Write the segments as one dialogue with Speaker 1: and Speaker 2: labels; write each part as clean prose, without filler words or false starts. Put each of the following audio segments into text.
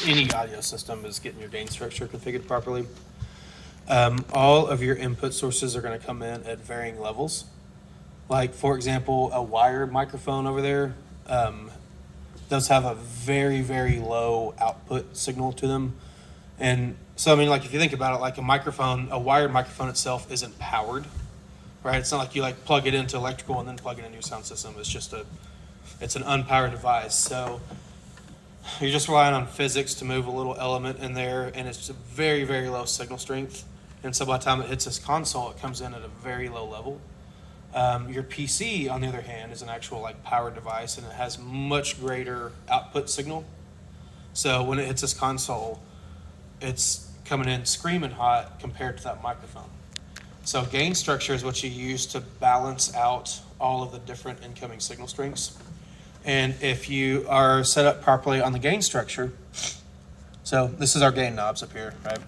Speaker 1: any audio system is getting your gain structure configured properly. All of your input sources are going to come in at varying levels. Like, for example, a wired microphone over there does have a very, very low output signal to them. And so, I mean, like, if you think about it, like a wired microphone itself isn't powered, right? It's not like you like plug it into electrical and then plug it into your sound system. It's an unpowered device. So you're just relying on physics to move a little element in there, and it's a very, very low signal strength. And so by the time it hits this console, it comes in at a very low level. Your PC, on the other hand, is an actual like powered device, and it has much greater output signal. So when it hits this console, it's coming in screaming hot compared to that microphone. So gain structure is what you use to balance out all of the different incoming signal strengths. And if you are set up properly on the gain structure, so this is our gain knobs up here, right?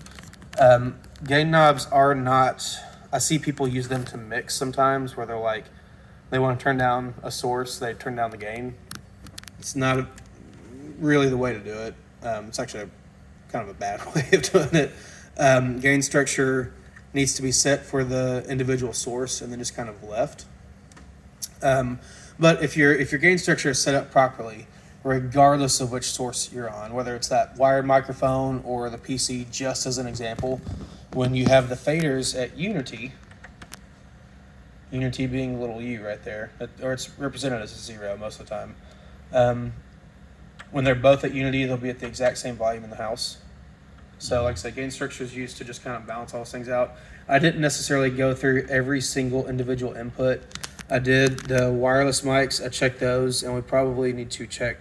Speaker 1: Gain knobs are not, I see people use them to mix sometimes where they're like, they want to turn down a source, they turn down the gain. It's not really the way to do it. It's actually kind of a bad way of doing it. Gain structure needs to be set for the individual source and then just kind of left. But if your gain structure is set up properly, regardless of which source you're on, whether it's that wired microphone or the PC, just as an example, when you have the faders at unity being a little U right there, or it's represented as a 0 most of the time. When they're both at unity, they'll be at the exact same volume in the house. So like I said, gain structure is used to just kind of balance all those things out. I didn't necessarily go through every single individual input. I did the wireless mics. I checked those, and we probably need to check.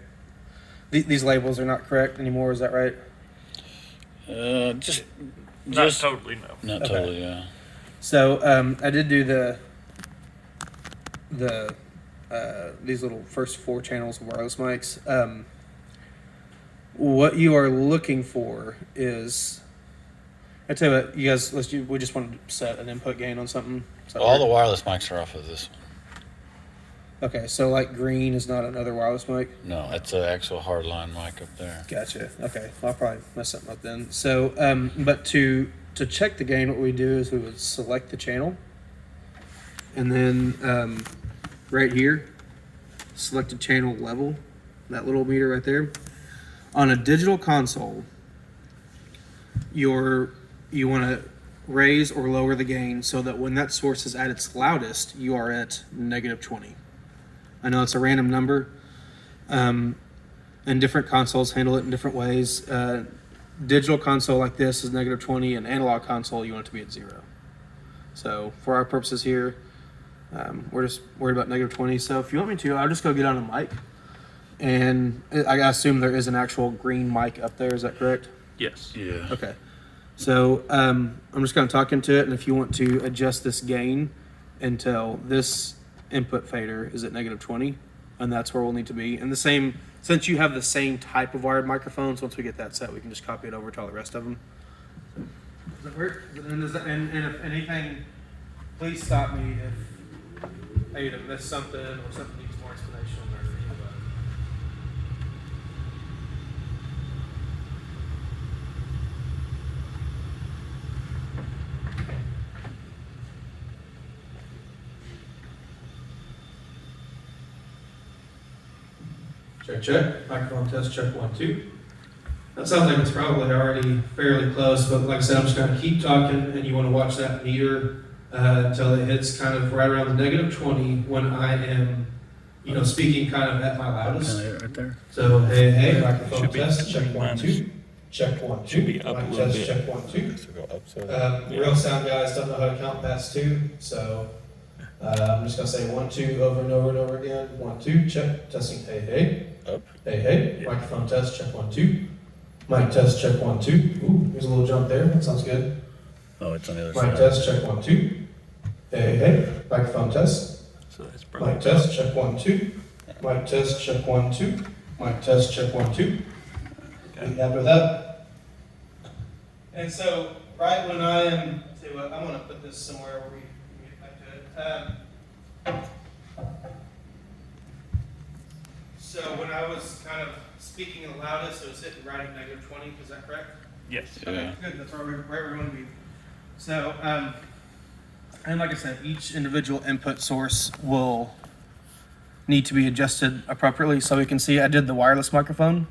Speaker 1: These labels are not correct anymore. Is that right?
Speaker 2: Not totally, no.
Speaker 3: Not
Speaker 1: Okay.
Speaker 3: totally, yeah.
Speaker 1: So I did do these little first 4 channels of wireless mics. What you are looking for is, I tell you what, you guys, we just want to set an input gain on something. So
Speaker 3: All the wireless mics are off of this one.
Speaker 1: Okay, so like green is not another wireless mic?
Speaker 3: No, that's an actual hardline mic up there.
Speaker 1: Gotcha. Okay, well, I'll probably mess something up then. So, but to check the gain, what we do is we would select the channel, and then right here, select a channel level, that little meter right there. On a digital console, you want to raise or lower the gain so that when that source is at its loudest, you are at -20. I know it's a random number, and different consoles handle it in different ways. Digital console like this is -20, and analog console, you want it to be at 0. So for our purposes here, we're just worried about -20. So if you want me to, I'll just go get on a mic. And I assume there is an actual green mic up there. Is that correct?
Speaker 2: Yes.
Speaker 3: Yeah.
Speaker 1: Okay. So I'm just going to talk into it, and if you want to adjust this gain until this input fader is at -20, and that's where we'll need to be. And the same, since you have the same type of wired microphones, once we get that set, we can just copy it over to all the rest of them. Does that work? And if anything, please stop me if I either missed something or something needs more explanation or anything. Check. Microphone test, check 1, 2. That sounds like it's probably already fairly close, but like I said, I'm just going to keep talking, and you want to watch that meter until it hits kind of right around the -20 when I am, speaking kind of at my loudest.
Speaker 3: Right there.
Speaker 1: So, hey, microphone
Speaker 2: Should be
Speaker 1: test, check 1, 2. Check 1, 2.
Speaker 2: Should be up a
Speaker 1: Mic
Speaker 2: little
Speaker 1: test,
Speaker 2: bit.
Speaker 1: check 1, 2.
Speaker 3: So go up, so
Speaker 1: Real sound guys don't know how to count past 2, so I'm just going to say 1, 2 over and over and over again. 1, 2, check, testing, hey.
Speaker 3: up.
Speaker 1: Hey.
Speaker 2: Yeah.
Speaker 1: Microphone test, check 1, 2. Mic test, check 1, 2. Ooh, there's a little jump there. That sounds good.
Speaker 3: Oh, it's on the other
Speaker 1: Mic
Speaker 3: side.
Speaker 1: test, check 1, 2. Hey. Microphone test.
Speaker 2: So that's probably.
Speaker 1: Mic test, check 1, 2. Mic test, check 1, 2. Mic test, check 1, 2.
Speaker 2: Okay.
Speaker 1: You happy with that? And so, right when I am, tell you what, I'm going to put this somewhere where we can get back to it. So when I was kind of speaking the loudest, it was hitting right at -20. Is that correct?
Speaker 2: Yes.
Speaker 3: Yeah.
Speaker 1: Okay, good. That's where we want to be. So, and like I said, each individual input source will need to be adjusted appropriately. So we can see I did the wireless microphone.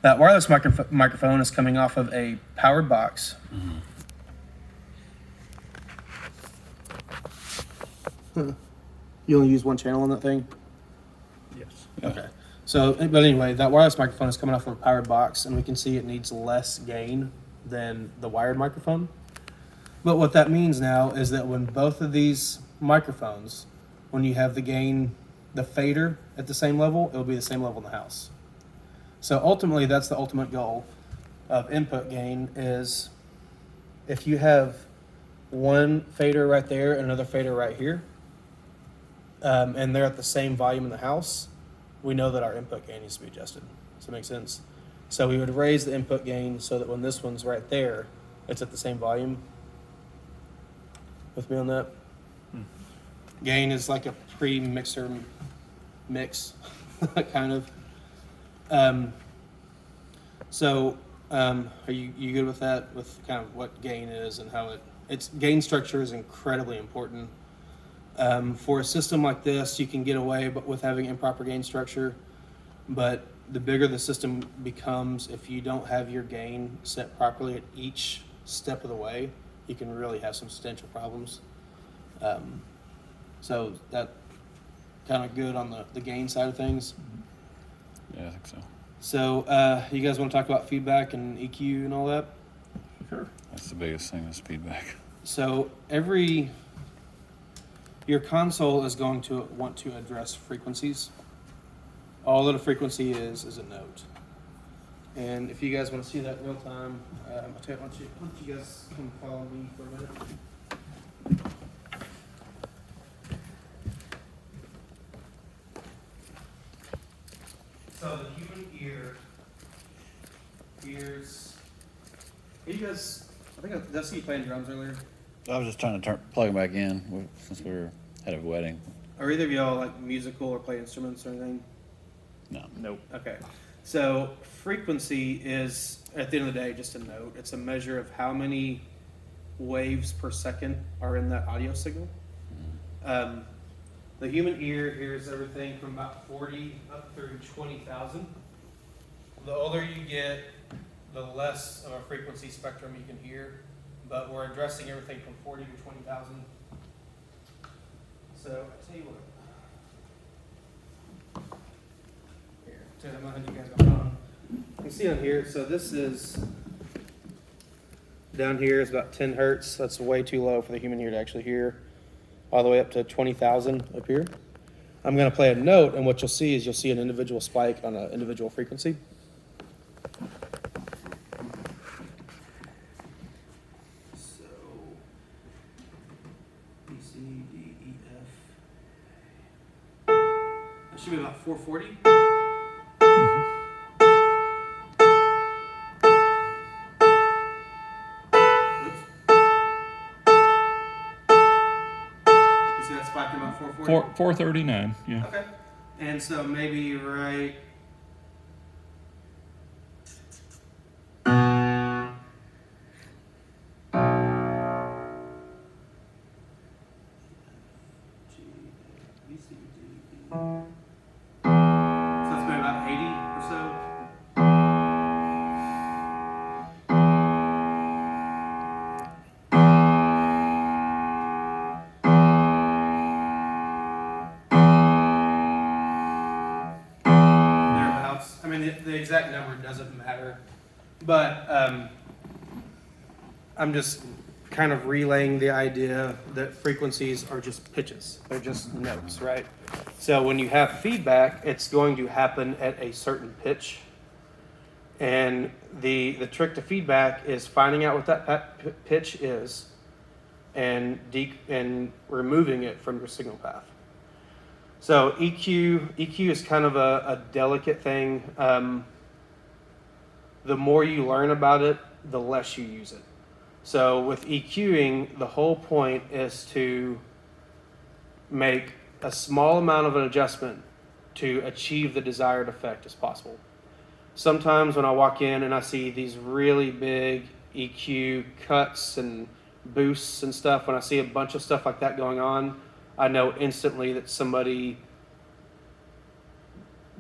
Speaker 1: That wireless microphone is coming off of a powered box. You only use one channel on that thing?
Speaker 2: Yes.
Speaker 1: Okay. So, but anyway, that wireless microphone is coming off of a powered box, and we can see it needs less gain than the wired microphone. But what that means now is that when both of these microphones, when you have the gain, the fader at the same level, it'll be the same level in the house. So ultimately, that's the ultimate goal of input gain is if you have one fader right there and another fader right here, and they're at the same volume in the house, we know that our input gain needs to be adjusted. Does that make sense? So we would raise the input gain so that when this one's right there, it's at the same volume. With me on that? Gain is like a pre-mixer mix, kind of. Are you good with that? With kind of what gain is and how its gain structure is incredibly important. For a system like this, you can get away with having improper gain structure, but the bigger the system becomes, if you don't have your gain set properly at each step of the way, you can really have some substantial problems. So that kind of good on the gain side of things.
Speaker 3: Yeah, I think so.
Speaker 1: So you guys want to talk about feedback and EQ and all that?
Speaker 2: Sure.
Speaker 3: That's the biggest thing is feedback.
Speaker 1: So your console is going to want to address frequencies. All that a frequency is a note. And if you guys want to see that in real time, why don't you guys come follow me for a minute. So the human ear hears. Hey, you guys, did I see you playing drums earlier?
Speaker 3: I was just trying to plug it back in since we were at a wedding.
Speaker 1: Are either of y'all like musical or play instruments or anything?
Speaker 3: No.
Speaker 2: Nope.
Speaker 1: Okay. So frequency is, at the end of the day, just a note. It's a measure of how many waves per second are in that audio signal. The human ear hears everything from about 40 up through 20,000. The older you get, the less of a frequency spectrum you can hear, but we're addressing everything from 40 to 20,000. So I tell you what. Here, Ted, I'm gonna hand you guys my phone. You can see on here, so this is, down here is about 10 hertz. That's way too low for the human ear to actually hear. All the way up to 20,000 up here. I'm gonna play a note, and what you'll see is you'll see an individual spike on an individual frequency. So, B, C, D, E, F. That should be about 440. Spiking about 440?
Speaker 2: 439, yeah.
Speaker 1: Okay. And so maybe right. So that's maybe about 80 or so. I mean, the exact number doesn't matter, but I'm just kind of relaying the idea that frequencies are just pitches. They're just notes, right? So when you have feedback, it's going to happen at a certain pitch. And the trick to feedback is finding out what that pitch is and removing it from your signal path. So EQ is kind of a delicate thing. The more you learn about it, the less you use it. So with EQing, the whole point is to make a small amount of an adjustment to achieve the desired effect as possible. Sometimes when I walk in and I see these really big EQ cuts and boosts and stuff, when I see a bunch of stuff like that going on, I know instantly that somebody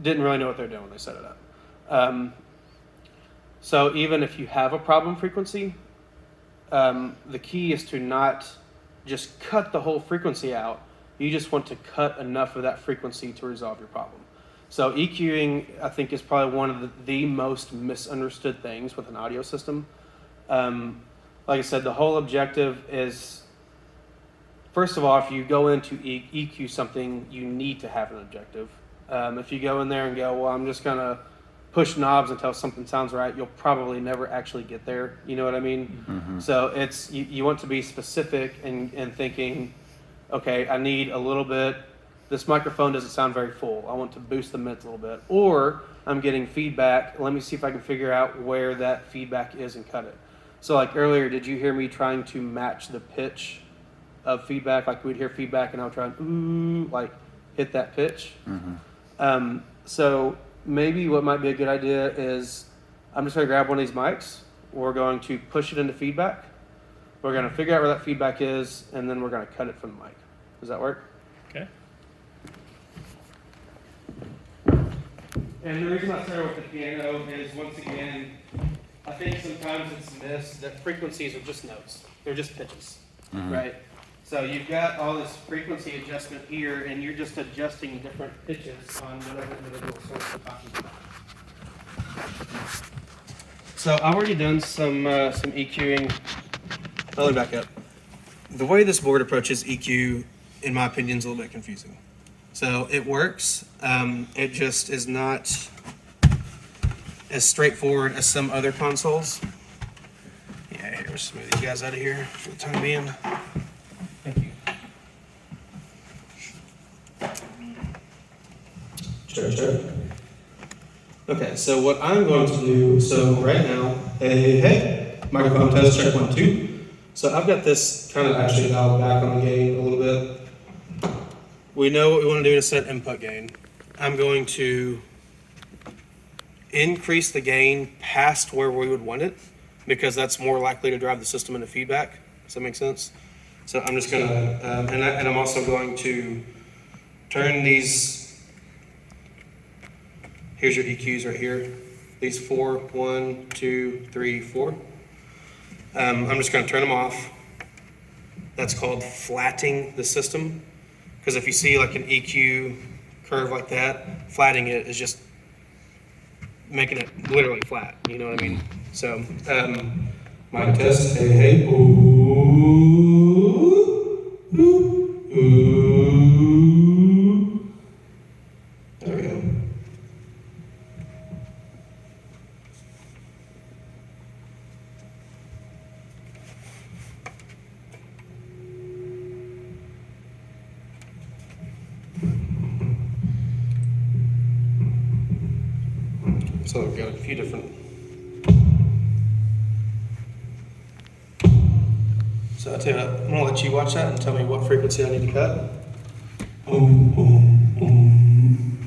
Speaker 1: didn't really know what they're doing when they set it up. So even if you have a problem frequency, the key is to not just cut the whole frequency out. You just want to cut enough of that frequency to resolve your problem. So EQing, I think, is probably one of the most misunderstood things with an audio system. Like I said, the whole objective is, first of all, if you go into EQ something, you need to have an objective. If you go in there and go, well, I'm just going to push knobs until something sounds right, you'll probably never actually get there. You know what I mean? Mm-hmm. So it's you want to be specific and thinking, okay, I need a little bit. This microphone doesn't sound very full. I want to boost the mids a little bit. Or I'm getting feedback. Let me see if I can figure out where that feedback is and cut it. So like earlier, did you hear me trying to match the pitch of feedback? Like we'd hear feedback and I would try and ooh, like hit that pitch. Mm-hmm. So maybe what might be a good idea is I'm just going to grab one of these mics. We're going to push it into feedback. We're going to figure out where that feedback is, and then we're going to cut it from the mic. Does that work?
Speaker 2: Okay.
Speaker 1: And the reason I started with the piano is, once again, I think sometimes it's missed that frequencies are just notes. They're just pitches, right? So you've got all this frequency adjustment here, and you're just adjusting different pitches on whatever individual source you're talking about. So I've already done some EQing. Let me back up. The way this board approaches EQ, in my opinion, is a little bit confusing. So it works. It just is not as straightforward as some other consoles. Yeah, here, we'll smooth these guys out of here for the time being. Thank you. Check. Okay, so what I'm going to do, so right now, hey, microphone test, check 1, 2. So I've got this kind of actually dialed back on the gain a little bit. We know what we want to do to set input gain. I'm going to increase the gain past where we would want it, because that's more likely to drive the system into feedback. Does that make sense? So I'm just going to, and I'm also going to turn these, here's your EQs right here. These 4, 1, 2, 3, 4. I'm just going to turn them off. That's called flatting the system. Because if you see like an EQ curve like that, flatting it is just making it literally flat. You know what I mean? So, mic test. Hey, ooh, ooh, ooh. There we go. So we've got a few different. So I'll tell you what, I'm gonna let you watch that and tell me what frequency I need to cut. Boom, boom, boom.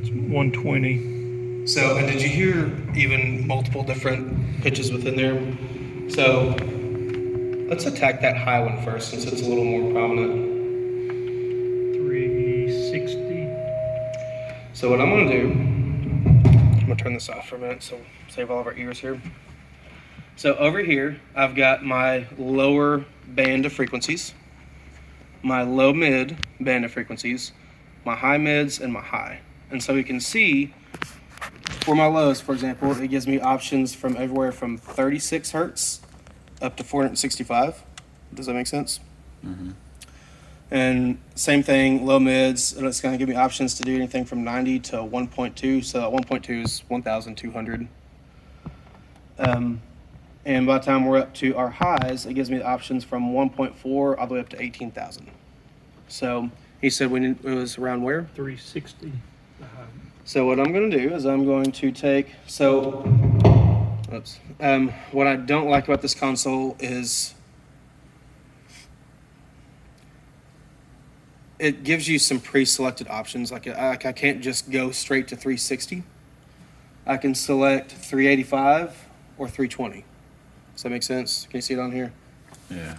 Speaker 2: It's 120.
Speaker 1: So, and did you hear even multiple different pitches within there? So let's attack that high one first, since it's a little more prominent.
Speaker 2: 360.
Speaker 1: So what I'm going to do, I'm going to turn this off for a minute, so save all of our ears here. So over here, I've got my lower band of frequencies, my low mid band of frequencies, my high mids, and my high. And so we can see for my lows, for example, it gives me options from everywhere from 36 hertz up to 465. Does that make sense? Mm-hmm. And same thing, low mids, and it's going to give me options to do anything from 90 to 1.2. So 1.2 is 1,200. And by the time we're up to our highs, it gives me the options from 1.4 all the way up to 18,000. So he said it was around where?
Speaker 2: 360.
Speaker 1: So what I'm going to do is I'm going to take, what I don't like about this console is it gives you some pre-selected options. Like I can't just go straight to 360. I can select 385 or 320. Does that make sense? Can you see it on here?
Speaker 3: Yeah.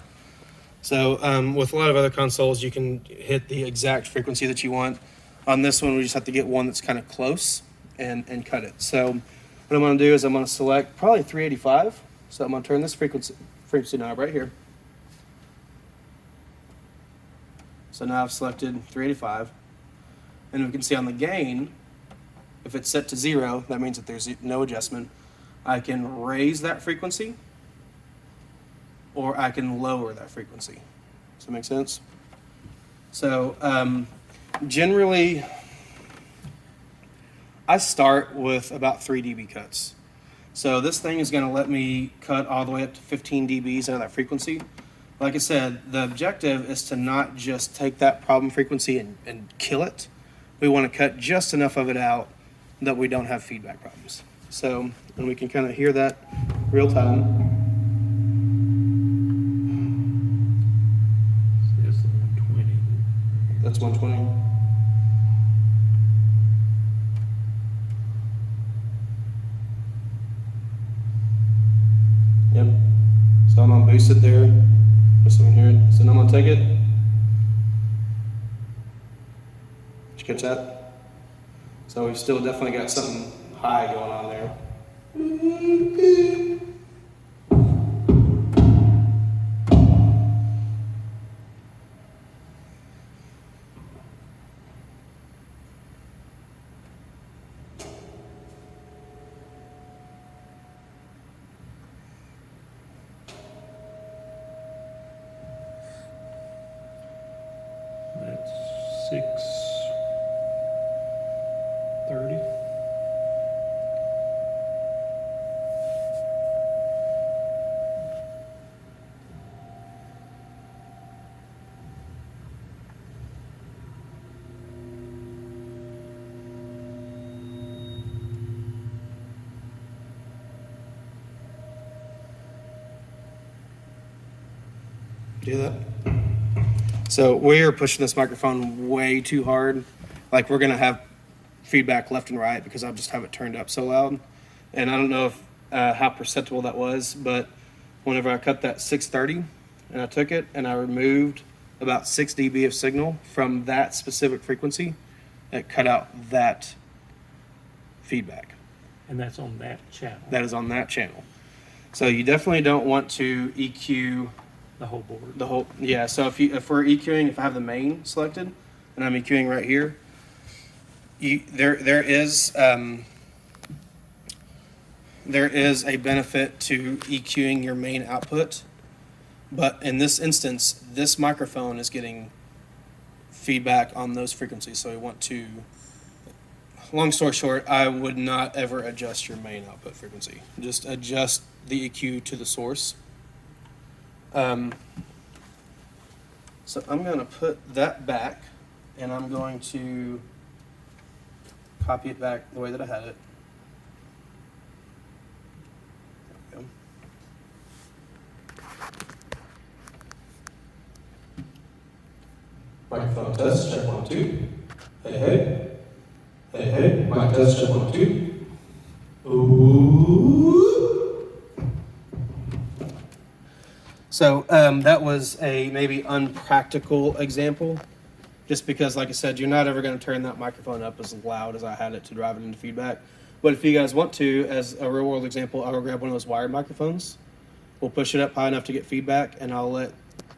Speaker 1: So with a lot of other consoles, you can hit the exact frequency that you want. On this one, we just have to get one that's kind of close and cut it. So what I'm going to do is I'm going to select probably 385. So I'm going to turn this frequency knob right here. So now I've selected 385. And we can see on the gain, if it's set to 0, that means that there's no adjustment. I can raise that frequency, or I can lower that frequency. Does that make sense? So generally, I start with about 3 dB cuts. So this thing is going to let me cut all the way up to 15 dBs out of that frequency. Like I said, the objective is to not just take that problem frequency and kill it. We want to cut just enough of it out that we don't have feedback problems. So, and we can kind of hear that real time.
Speaker 2: That's the 120.
Speaker 1: That's 120. Yep. So I'm gonna boost it there, just so we can hear it. So now I'm gonna take it. Did you catch that? So we've still definitely got something high going on there.
Speaker 2: That's 630.
Speaker 1: Do that. So we're pushing this microphone way too hard. Like we're gonna have feedback left and right because I'll just have it turned up so loud. And I don't know if how perceptible that was, but whenever I cut that 630 and I took it and I removed about 6 dB of signal from that specific frequency, it cut out that feedback.
Speaker 2: And that's on that channel,
Speaker 1: That is on that channel. So you definitely don't want to EQ
Speaker 2: the whole board.
Speaker 1: the whole, yeah. So if we're EQing, if I have the main selected and I'm EQing right here, there is a benefit to EQing your main output, but in this instance, this microphone is getting feedback on those frequencies. So we want to, long story short, I would not ever adjust your main output frequency. Just adjust the EQ to the source. So I'm going to put that back, and I'm going to copy it back the way that I had it. There we go. Microphone test, check 1, 2. Hey, hey. Hey, hey. Mic test, check 1, 2. Ooh. So that was a maybe unpractical example, just because, like I said, you're not ever going to turn that microphone up as loud as I had it to drive it into feedback. But if you guys want to, as a real world example, I'll grab one of those wired microphones. We'll push it up high enough to get feedback, and I'll let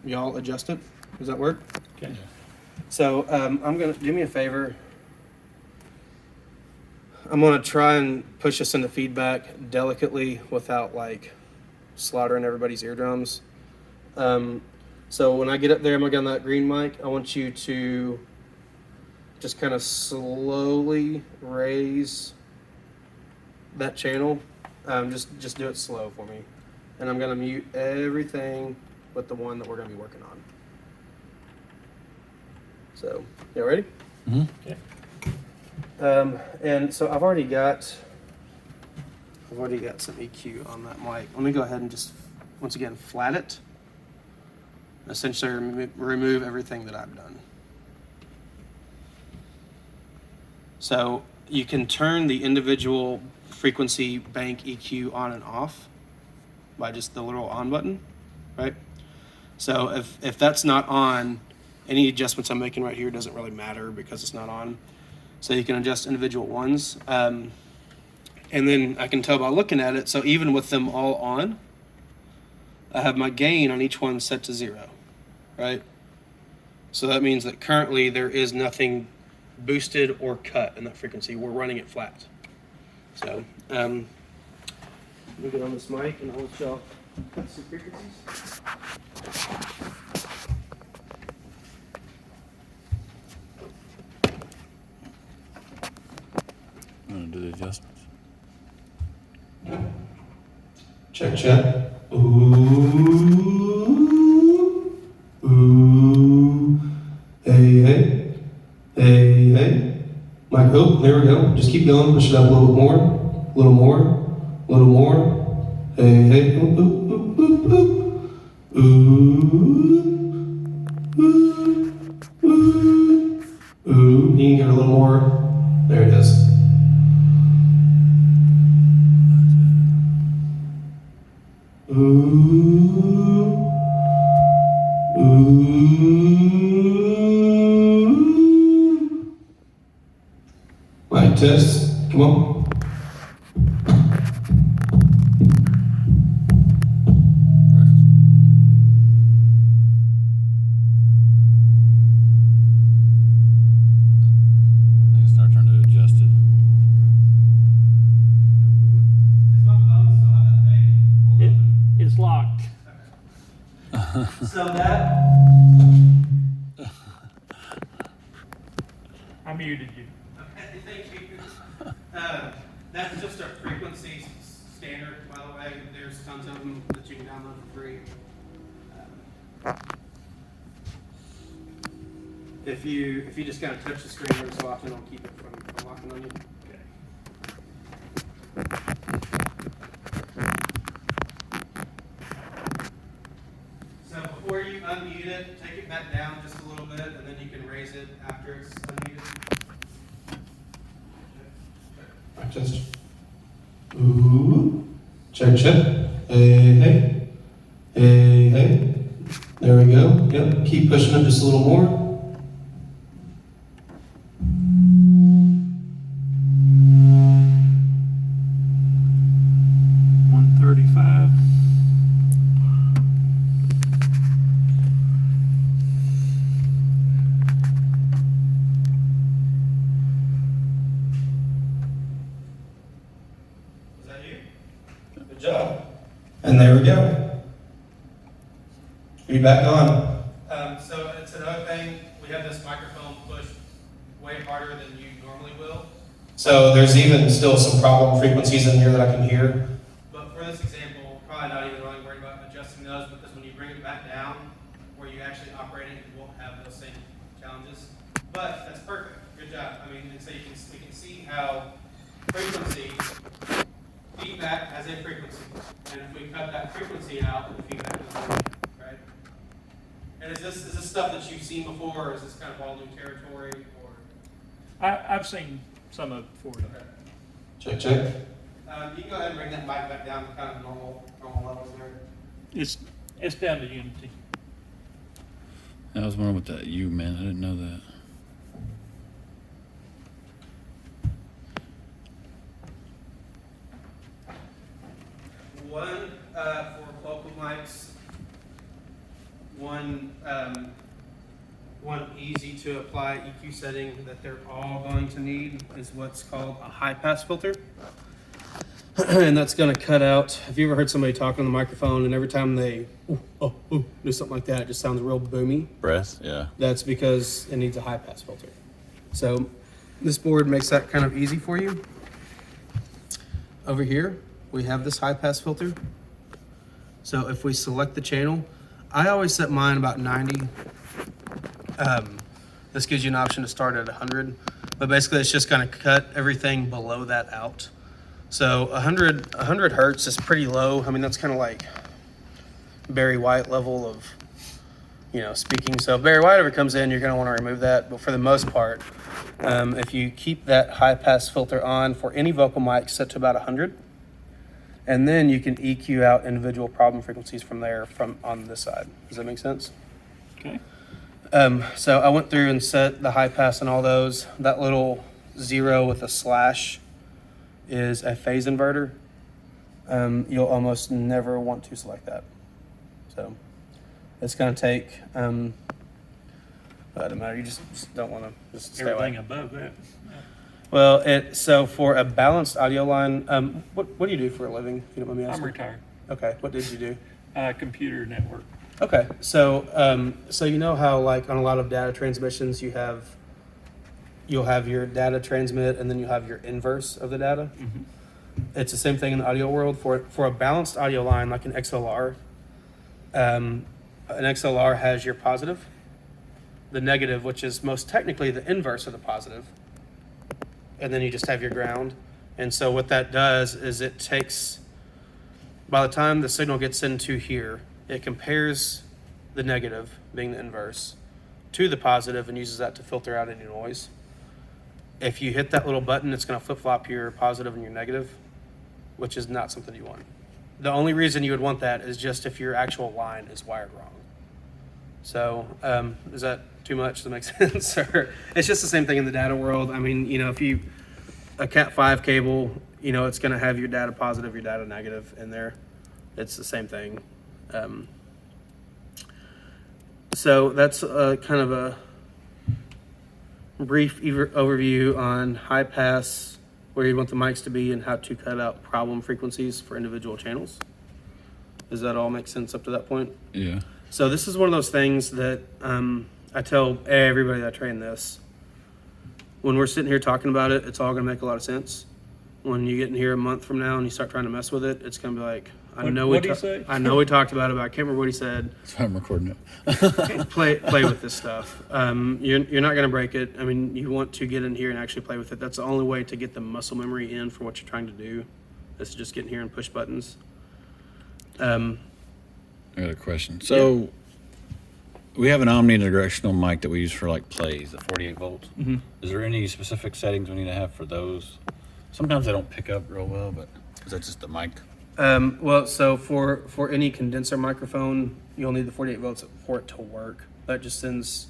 Speaker 1: y'all adjust it. Does that work?
Speaker 2: Okay.
Speaker 1: So I'm going to, do me a favor. I'm going to try and push this into feedback delicately without like slaughtering everybody's eardrums. So when I get up there, I'm going to get on that green mic. I want you to just kind of slowly raise that channel. Just do it slow for me. And I'm going to mute everything but the one that we're going to be working on. So, you ready?
Speaker 2: Okay.
Speaker 1: And so I've already got some EQ on that mic. Let me go ahead and just, once again, flat it. Essentially remove everything that I've done. So you can turn the individual frequency bank EQ on and off by just the little on button, right? So if that's not on, any adjustments I'm making right here doesn't really matter because it's not on. So you can adjust individual ones. And then I can tell by looking at it, so even with them all on, I have my gain on each one set to 0, right? So that means that currently there is nothing boosted or cut in that frequency. We're running it flat. So let me get on this mic and I'll let y'all cut some frequencies.
Speaker 3: I'm gonna do the adjustments.
Speaker 1: Check, check. Ooh, ooh, hey, hey, hey, hey. Mike, oh, there we go. Just keep going. Push it up a little bit more, a little more, a little more. Hey, hey, ooh, ooh, ooh, ooh, ooh. Ooh, ooh, ooh, ooh. You can give it a little more. There it is. Ooh, ooh. Mic test. Come on.
Speaker 3: I can start trying to adjust it.
Speaker 1: Does my phone still have that thing pulled
Speaker 2: It,
Speaker 1: open?
Speaker 2: it's locked.
Speaker 1: So that.
Speaker 2: I muted you.
Speaker 1: Okay, thank you. That's just a frequency standard, by the way. There's tons of them that you can download for free. If you just kind of touch the screen every so often, it'll keep it from locking on you. So before you unmute it, take it back down just a little bit, and then you can raise it after it's unmuted. Just ooh, check, check. Hey, hey, hey, hey. There we go. Yep. Keep pushing it just a little more.
Speaker 2: 135.
Speaker 1: Is that you? Good job. And there we go. Feedback on. So it's another thing. We have this microphone pushed way harder than you normally will. So there's even still some problem frequencies in here that I can hear. But for this example, probably not even really worried about adjusting those because when you bring it back down, where you actually operate it, you won't have those same challenges. But that's perfect. Good job. I mean, and so we can see how frequency, feedback has a frequency. And if we cut that frequency out, the feedback is working, right? And is this stuff that you've seen before, or is this kind of all new territory, or?
Speaker 2: I've seen some of it before.
Speaker 1: Okay. Check, check. You can go ahead and bring that mic back down to kind of normal levels there.
Speaker 2: It's down to unity.
Speaker 3: I was wondering what that U meant. I didn't know that.
Speaker 1: One for local mics. One easy to apply EQ setting that they're all going to need is what's called a high pass filter. And that's going to cut out. Have you ever heard somebody talk on the microphone and every time they do something like that, it just sounds real boomy?
Speaker 3: Breath, yeah.
Speaker 1: That's because it needs a high pass filter. So this board makes that kind of easy for you. Over here, we have this high pass filter. So if we select the channel, I always set mine about 90. This gives you an option to start at 100, but basically it's just going to cut everything below that out. So 100 hertz is pretty low. I mean, that's kind of like Barry White level of, speaking. So if Barry White ever comes in, you're going to want to remove that. But for the most part, If you keep that high pass filter on for any vocal mic set to about 100, and then you can EQ out individual problem frequencies from there from on this side. Does that make sense?
Speaker 2: Okay.
Speaker 1: So I went through and set the high pass on all those. That little 0 with a slash is a phase inverter. You'll almost never want to select that. So it's going to take, it doesn't matter. You just don't want to just stay
Speaker 2: Everything
Speaker 1: away.
Speaker 2: above that.
Speaker 1: Well, so for a balanced audio line, what do you do for a living, if you don't mind me
Speaker 2: I'm
Speaker 1: asking?
Speaker 2: retired.
Speaker 1: Okay, what did you do?
Speaker 2: Computer network.
Speaker 1: Okay, so so you know how like on a lot of data transmissions you'll have your data transmit and then you have your inverse of the data.
Speaker 2: Mhm.
Speaker 1: It's the same thing in the audio world. For a balanced audio line like an XLR, an XLR has your positive, the negative, which is most technically the inverse of the positive, and then you just have your ground. And so what that does is it takes, by the time the signal gets into here, it compares the negative, being the inverse, to the positive and uses that to filter out any noise. If you hit that little button, it's going to flip-flop your positive and your negative, which is not something you want. The only reason you would want that is just if your actual line is wired wrong. So is that too much to make sense? Or it's just the same thing in the data world. I mean, if you, a Cat5 cable, it's going to have your data positive, your data negative in there. It's the same thing. So that's kind of a brief overview on high pass, where you want the mics to be, and how to cut out problem frequencies for individual channels. Does that all make sense up to that point?
Speaker 3: Yeah.
Speaker 1: So this is one of those things that I tell everybody that I train this. When we're sitting here talking about it, it's all going to make a lot of sense. When you get in here a month from now and you start trying to mess with it, it's going to be like, I know we talked about it, but I can't remember what he said.
Speaker 3: That's why I'm recording it.
Speaker 1: Play with this stuff. You're not going to break it. I mean, you want to get in here and actually play with it. That's the only way to get the muscle memory in for what you're trying to do, is to just get in here and push buttons.
Speaker 3: I got a question. So we have an omnidirectional mic that we use for like plays, the 48 volts.
Speaker 2: Mm-hmm.
Speaker 3: Is there any specific settings we need to have for those? Sometimes they don't pick up real well, but is that just the mic?
Speaker 1: Well, so for any condenser microphone, you'll need the 48 volts for it to work. That just sends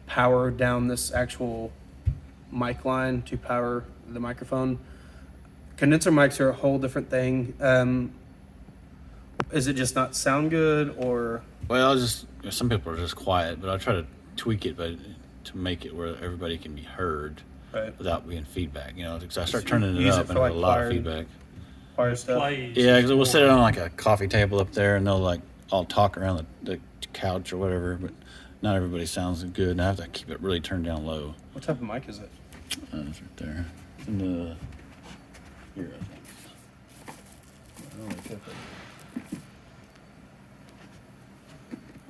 Speaker 1: power down this actual mic line to power the microphone. Condenser mics are a whole different thing. Is it just not sound good, or?
Speaker 3: Well, some people are just quiet, but I try to tweak it, but to make it where everybody can be heard without being feedback. Because I start turning it up and I get a lot of feedback.
Speaker 1: Choir stuff.
Speaker 3: Yeah, because we'll sit it on like a coffee table up there, and they'll like all talk around the couch or whatever, but not everybody sounds good, and I have to keep it really turned down low.
Speaker 1: What type of mic is it?
Speaker 3: It's right there. It's in the here, I think.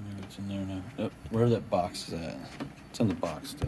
Speaker 3: Maybe it's in there now. Yep, wherever that box is at. It's in the box still.